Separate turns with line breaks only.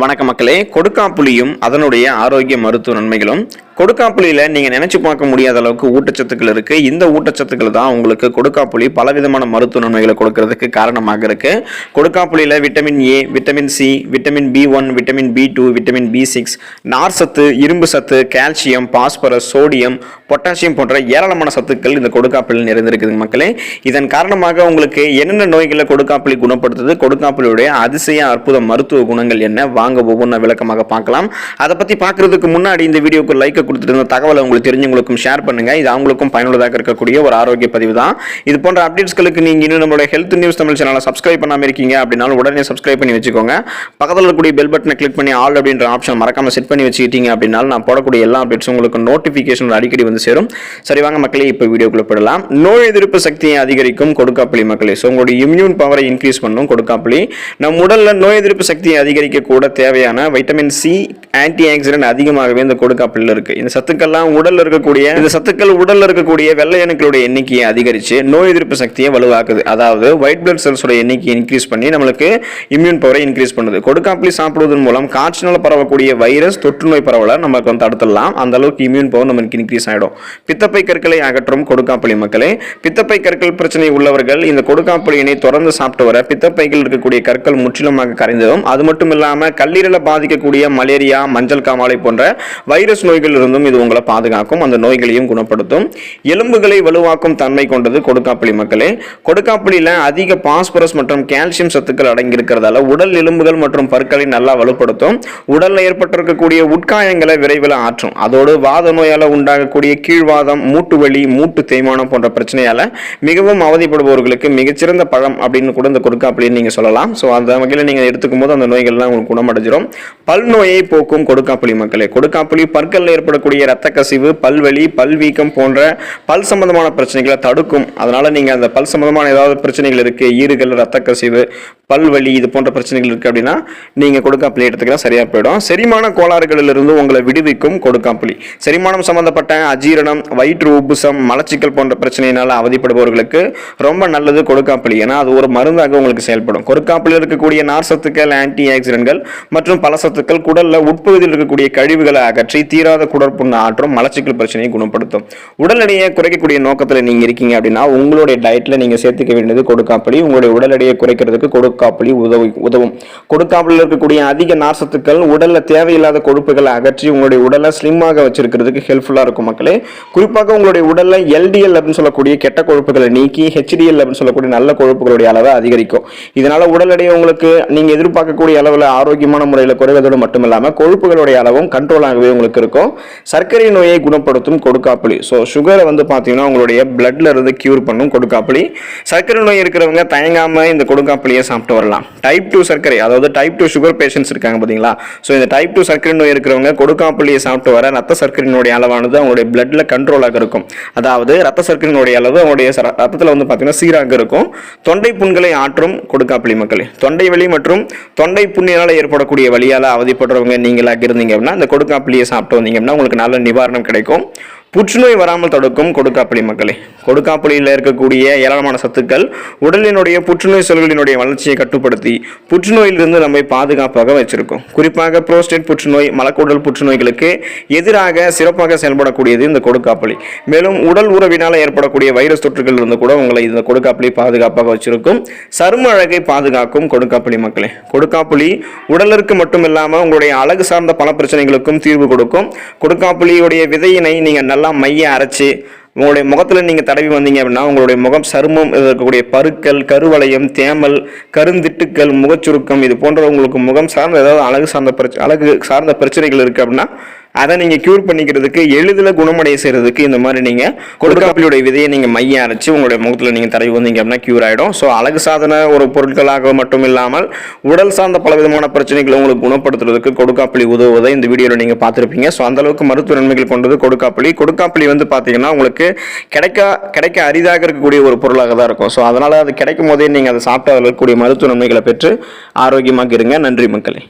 வணக்க மக்களே. கொடுக்காப்புளியும் அதனுடைய ஆரோக்கிய மருத்துவ நன்மைகளும். கொடுக்காப்புளியில நீங்க நினைச்சு பார்க்க முடியாத அளவுக்கு ஊட்டச்சத்துக்கள் இருக்கு. இந்த ஊட்டச்சத்துக்கள் தான் உங்களுக்கு கொடுக்காப்புளி பலவிதமான மருத்துவ நன்மைகளை கொடுக்கறதுக்கு காரணமாக இருக்கு. கொடுக்காப்புளியில vitamin A, vitamin C, vitamin B1, vitamin B2, vitamin B6, நார் சத்து, இரும்பு சத்து, கால்சியம், பாஸ்பரஸ், சோடியம், பொட்டாசியம் போன்ற ஏராளமான சத்துக்கள் இந்த கொடுக்காப்புளியில் நிறைந்திருக்குது மக்களே. இதன் காரணமாக உங்களுக்கு என்னென்ன நோய்களை கொடுக்காப்புளி குணப்படுத்துது, கொடுக்காப்புளியுடைய அதிசய அற்புத மருத்துவ குணங்கள் என்ன, வாங்க ஒவ்வொன்றா விளக்கமாக பார்க்கலாம். அதை பத்தி பார்க்கறதுக்கு முன்னாடி இந்த வீடியோக்கு லைக் கொடுத்துட்டு இந்த தகவலை உங்களுக்கு தெரிஞ்சவங்களுக்கும் ஷேர் பண்ணுங்க. இது அவங்களுக்கும் பயனுள்ளதாக இருக்கக்கூடிய ஒரு ஆரோக்கிய பதிவு தான். இது போன்ற அப்டேட்ஸ்களுக்கு நீங்க இன்னும் நம்மளுடைய ஹெல்த் நியூஸ் தமிழ் சேனலை சப்ஸ்கிரைப் பண்ணாம இருக்கீங்க அப்படின்னாலும் உடனே சப்ஸ்கிரைப் பண்ணி வச்சுக்கோங்க. பக்கத்தில் இருக்கக்கூடிய பெல் பட்டனை கிளிக் பண்ணி ஆல் அப்படின்ற ஆப்ஷன் மறக்காம செட் பண்ணி வச்சுக்கிட்டீங்க அப்படின்னாலும் நான் போடக்கூடிய எல்லா அப்டேட்ஸும் உங்களுக்கு நோட்டிபிகேஷன் அடிக்கடி வந்து சேரும். சரி வாங்க மக்களே, இப்போ வீடியோக்குள்ள போடலாம். நோய் எதிர்ப்பு சக்தியை அதிகரிக்கும் கொடுக்காப்புளி மக்களே. ஸோ உங்களுடைய இம்யூன் பவரை இன்க்ரீஸ் பண்ணும் கொடுக்காப்புளி. நம் உடல்ல நோய் எதிர்ப்பு சக்தியை அதிகரிக்க கூட தேவையான வைட்டமின் சி, ஆன்டி ஆக்சிடென்ட் அதிகமாகவே இந்த கொடுக்காப்புளியில் இருக்கு. இந்த சத்துக்கள்லாம் உடல்ல இருக்கக்கூடிய வெள்ளை அணுக்களுடைய எண்ணிக்கையை அதிகரிச்சு நோய் எதிர்ப்பு சக்தியை வலுவாக்குது. அதாவது ஒயிட் பிளட் செல்ஸோட எண்ணிக்கையை இன்க்ரீஸ் பண்ணி நம்மளுக்கு இம்யூன் பவரை இன்க்ரீஸ் பண்ணுது. கொடுக்காப்புளி சாப்பிடுவதன் மூலம் காய்ச்சலால் பரவக்கூடிய வைரஸ் தொற்று நோய் பரவலை நமக்கு வந்து தடுத்துடலாம். அந்த அளவுக்கு இம்யூன் பவர் நமக்கு இன்க்ரீஸ் ஆகிடும். பித்தப்பை கற்களை அகற்றும் கொடுக்காப்புளி மக்களே. பித்தப்பை கற்கள் பிரச்சனை உள்ளவர்கள் இந்த கொடுக்காப்புளியினை தொடர்ந்து சாப்பிட்டு வர பித்தப்பைகள் இருக்கக்கூடிய கற்கள் முற்றிலுமாக கரைந்ததும், அது மட்டும் இல்லாம கல்லீரலை பாதிக்கக்கூடிய மலேரியா, மஞ்சள் காமாலை போன்ற வைரஸ் நோய்கள் இருந்தும் இது உங்களை பாதுகாக்கும். அந்த நோய்களையும் குணப்படுத்தும். எலும்புகளை வலுவாக்கும் தன்மை கொண்டது கொடுக்காப்புளி மக்களே. கொடுக்காப்புளியில அதிக பாஸ்பரஸ் மற்றும் கால்சியம் சத்துக்கள் அடங்கி இருக்கிறதால உடல் எலும்புகள் மற்றும் பற்களை நல்லா வலுப்படுத்தும். உடல்ல ஏற்பட்டிருக்கக்கூடிய உட்காயங்களை விரைவில் ஆற்றும். அதோடு வாத நோயால உண்டாகக்கூடிய கீழ்வாதம், மூட்டு வலி, மூட்டு தேய்மானம் போன்ற பிரச்சனையால மிகவும் அவதிப்படுபவர்களுக்கு மிகச்சிறந்த பழம் அப்படின்னு கூட இந்த கொடுக்காப்புளி நீங்க சொல்லலாம். ஸோ அந்த வகையில் நீங்க எடுத்துக்கும் போது அந்த நோய்கள்லாம் உங்களுக்கு குணமடைஞ்சிடும். பல் நோயை போக்கும் கொடுக்காப்புளி மக்களே. கொடுக்காப்புளி பற்கள் ஏற்படக்கூடிய இரத்த கசிவு, பல்வலி, பல்வீக்கம் போன்ற பல் சம்பந்தமான பிரச்சனைகளை தடுக்கும். அதனால நீங்க அந்த பல் சம்பந்தமான ஏதாவது பிரச்சனைகள் இருக்கு, ஈறுகள், இரத்த கசிவு, பல்வலி, இது போன்ற பிரச்சனைகள் இருக்கு அப்படின்னா நீங்க கொடுக்காப்புளி எடுத்துக்கலாம், சரியா போயிடும். செரிமான கோளாறுகளிலிருந்து உங்களை விடுவிக்கும் கொடுக்காப்புளி. செரிமானம் சம்பந்தப்பட்ட அஜீரணம், வயிற்று உப்புசம், மலச்சிக்கல் போன்ற பிரச்சனையினால அவதிப்படுபவர்களுக்கு ரொம்ப நல்லது கொடுக்காப்புளி. ஏன்னா அது ஒரு மருந்தாக உங்களுக்கு செயல்படும். கொடுக்காப்புளியில் இருக்கக்கூடிய நார் சத்துக்கள், ஆன்டி ஆக்சிடென்ட்கள் மற்றும் பல சத்துக்கள் குடல்ல உட்பகுதியில் இருக்கக்கூடிய கழிவுகளை அகற்றி தீராத குடற்புண்ணை ஆற்றும், மலச்சிக்கல் பிரச்சனையை குணப்படுத்தும். உடல் எடையை குறைக்கக்கூடிய நோக்கத்தில் நீங்க இருக்கீங்க அப்படின்னா உங்களுடைய டயட்ல நீங்க சேர்த்துக்க வேண்டியது கொடுக்காப்புளி. உங்களுடைய உடல் எடையை குறைக்கிறதுக்கு கொடுக்காப்புளி உதவும். கொடுக்காப்புளியில் இருக்கக்கூடிய அதிக நார் சத்துக்கள் உடல்ல தேவையில்லாத கொழுப்புகளை அகற்றி உங்களுடைய உடலை ஸ்லிம்மாக வச்சிருக்கிறதுக்கு ஹெல்ப்ஃபுல்லா இருக்கும் மக்களே. குறிப்பாக உங்களுடைய உடல்ல LDL அப்படின்னு சொல்லக்கூடிய கெட்ட கொழுப்புகளை நீக்கி HDL அப்படின்னு சொல்லக்கூடிய நல்ல கொழுப்புகளுடைய அளவை அதிகரிக்கும். இதனால உடல் எடையை உங்களுக்கு நீங்க எதிர்பார்க்கக்கூடிய அளவில் ஆரோக்கியமான முறையில் குறைவதோடு மட்டுமில்லாம கொழுப்புகளுடைய அளவும் கண்ட்ரோலாகவே உங்களுக்கு இருக்கும். சர்க்கரை நோயை குணப்படுத்தும் கொடுக்காப்புளி. ஸோ சுகரை வந்து பார்த்தீங்கன்னா உங்களுடைய பிளட்ல இருந்து கியூர் பண்ணும் கொடுக்காப்புளி. சர்க்கரை நோய் இருக்கிறவங்க தயங்காம இந்த கொடுக்காப்புளியை சாப்பிட்டு வரலாம். டைப் 2 சர்க்கரை, அதாவது டைப் 2 சுகர் பேஷன்ஸ் இருக்காங்க பார்த்தீங்களா. ஸோ இந்த டைப் 2 சர்க்கரை நோய் இருக்கிறவங்க கொடுக்காப்புளியை சாப்பிட்டு வர ரத்த சர்க்கரையினுடைய அளவானது அவங்களுடைய பிளட்ல கண்ட்ரோலாக இருக்கும். அதாவது ரத்த சர்க்கரையினுடைய அளவு அவங்களுடைய ரத்தத்தில் வந்து பார்த்தீங்கன்னா சீராக இருக்கும். தொண்டை புண்களை ஆற்றும் கொடுக்காப்புளி மக்களே. தொண்டை வலி மற்றும் தொண்டை புண்ணியால் ஏற்படக்கூடிய வலியால் அவதிப்படுறவங்க நீங்களாக இருந்தீங்க அப்படின்னா இந்த கொடுக்காப்புளியை சாப்பிட்டு வந்தீங்க அப்படின்னா உங்களுக்கு நல்ல நிவாரணம் கிடைக்கும். புற்றுநோய் வராமல் தடுக்கும் கொடுக்காப்புளி மக்களே. கொடுக்காப்புளியில் இருக்கக்கூடிய ஏராளமான சத்துக்கள் உடலினுடைய புற்றுநோய் செல்களினுடைய வளர்ச்சியை கட்டுப்படுத்தி புற்றுநோயிலிருந்து நம்மை பாதுகாப்பாக வச்சிருக்கும். குறிப்பாக புரோஸ்டேட் புற்றுநோய், மலக்குடல் புற்றுநோய்களுக்கு எதிராக சிறப்பாக செயல்படக்கூடியது இந்த கொடுக்காப்புளி. மேலும் உடல் உறவினால் ஏற்படக்கூடிய வைரஸ் தொற்றுகள் இருந்து கூட உங்களை இந்த கொடுக்காப்புளி பாதுகாப்பாக வச்சிருக்கும். சரும அழகை பாதுகாக்கும் கொடுக்காப்புளி மக்களே. கொடுக்காப்புளி உடலுக்கு மட்டுமில்லாமல் உங்களுடைய அழகு சார்ந்த பல பிரச்சனைகளுக்கும் தீர்வு கொடுக்கும். கொடுக்காப்புளியுடைய விதையினை நீங்க நல்லா மைய அரைச்சு உங்களுடைய முகத்தில் நீங்கள் தடவி வந்தீங்க அப்படின்னா உங்களுடைய முகம், சருமம் இருக்கக்கூடிய பருக்கள், கருவளையம், தேமல், கருந்திட்டுக்கள், முகச்சுருக்கம் இது போன்ற உங்களுக்கு முகம் சார்ந்த ஏதாவது அழகு சார்ந்த பிரச்சனைகள் இருக்குது அப்படின்னா அதை நீங்கள் கியூர் பண்ணிக்கிறதுக்கு எளிதில் குணமடைய செய்கிறதுக்கு இந்த மாதிரி நீங்கள் கொடுக்காப்புளியுடைய விதையை நீங்கள் மைய அரைச்சி உங்களுடைய முகத்தில் நீங்கள் தடவி வந்தீங்க அப்படின்னா கியூர் ஆகிடும். ஸோ அழகு சாதன ஒரு பொருட்களாக மட்டும் இல்லாமல் உடல் சார்ந்த பலவிதமான பிரச்சனைகளை உங்களுக்கு குணப்படுத்துறதுக்கு கொடுக்காப்புளி உதவுவதை இந்த வீடியோவில் நீங்கள் பார்த்துருப்பீங்க. ஸோ அந்தளவுக்கு மருத்துவ நன்மைகள் கொண்டது கொடுக்காப்புளி. கொடுக்காப்புளி வந்து பார்த்தீங்கன்னா உங்களுக்கு கிடைக்க அரிதாக இருக்கக்கூடிய ஒரு பொருளாக தான் இருக்கும். ஸோ அதனால் அது கிடைக்கும் போதே நீங்கள் அதை சாப்பிட்டு அதில் இருக்கக்கூடிய மருத்துவ நன்மைகளை பெற்று ஆரோக்கியமாக இருங்க. நன்றி மக்களே.